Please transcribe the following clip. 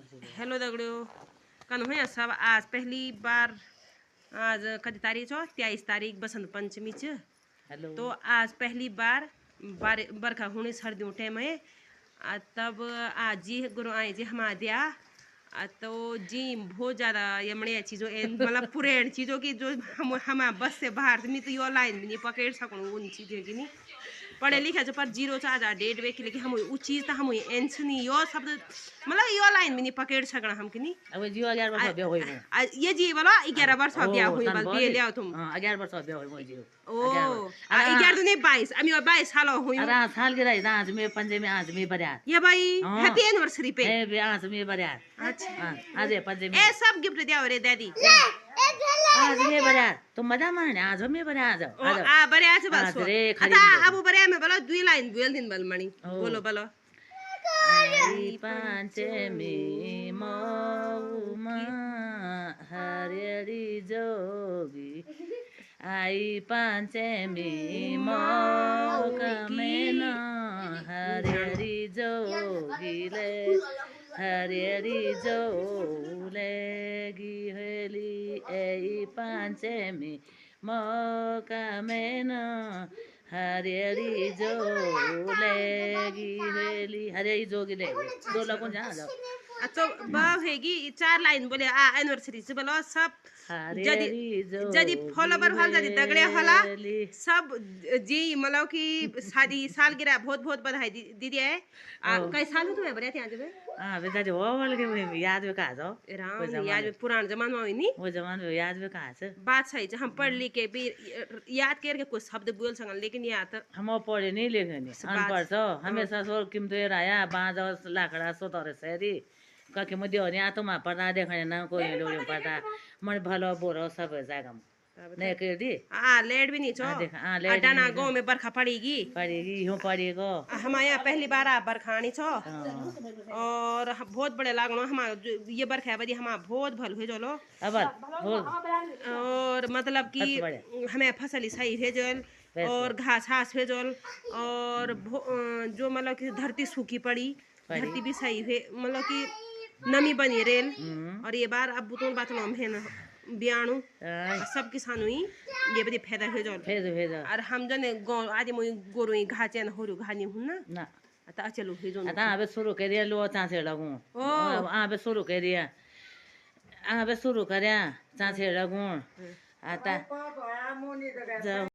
Hello दगड़ियों कन हुआ सब आज पहली बार आज कति तारीख छो 23 तारीख बसंत पंचमी च। तो आज पहली बार बरखा होने सर्दियों टाइम है तब आज जी गुरु आए जी हमारे दिया तो जी बहुत ज़्यादा यमणे चीज़ों मतलब पुरानी चीज़ों की जो हम बस से बाहर मैं तो यो लाइन भी नहीं पकड़ सकूँ उन चीज़ों की नहीं पढ़े लिखे जो पर जीरो चार्ज डेट वे लेकिन हम वो चीज़ तो हम एंस नहीं यो शब्द मतलब यो लाइन भी नहीं पकड़ सकना हम की नहीं अब जियो 11 वर्ष ब्याह होई ये जी बोलो 11 वर्ष ब्याह हुई बल बे लिया तुम 11 वर्ष ब्याह होई जियो ओ 11 दुनी 22 अमी 22 साल हुई अरे साल के रही आज में पंजे में आज में बरिया ये भाई हैप्पी एनिवर्सरी पे ए बे आज में बरिया अच्छा आज है पंजे में ए सब गिफ्ट दिया रे दादी आज में बरिया तुम मजा मारने आज में बरिया आज आ बरिया आज बस आता अब बरिया में बोलो दुई लाइन बोल दिन बल मणि बोलो बोलो आई पंचमी मौमा हरियरी जोगी आई पंचमी मौकमेन हरियरी जोगीले हरियरी जोले गिहेली आई पंचमी मौकमेन हरियरी जोलेगी हेली हरियरी जोगिले दो लगन जा जाओ तो बाव हैगी 4 लाइन बोले आ एनिवर्सरी से बोलो सब जदी फॉलोवर हल जदी दगड़े होला सब जी मतलब कि शादी सालगिरह बहुत बहुत बधाई दीदी है कई साल तुम्हें बड़े थे आज में हां बेटा जो वाल के याद में कहा जाओ याद में पुराना जमाना में नहीं वो जमाना में याद में कहा से बात सही हम पढ़ लिख के भी याद करके कुछ शब्द बोल सकन लेकिन याद हम पढ़े नहीं लिखे नहीं अनपढ़ छो हमेशा सोर किम तो राया बाज लाकड़ा सोतरे सेरी कके मध्य हो या तो मा पता देखने ना कोई लोग पता मन भलो बोरो सब जगह नहीं कर दी लेट भी नहीं छो देख अडाना गांव में बरखा पड़ेगी यूं पड़ेगो हमारे यहाँ पहली बार बरखानी छो और बहुत बड़े लागनो हम ये बरखा बदी हम बहुत भल हुए चलो और मतलब कि हमें फसल सही भेजल और घास घास भेजल और जो मतलब कि धरती सूखी पड़ी धरती भी सही हुए मतलब कि नमी बनी रेल और ये बार अब बुतों बात लो है ना बियाणु सब किसान हुई ये बड़ी फायदा हो जाओ और हम जने आज मोई गोरु घाचे न होरु घानी हूं ना आता चलो हो जो आता अबे शुरू करिया लो चासे लगू ओ अबे शुरू करिया अबे शुरू करया चासे लगू आता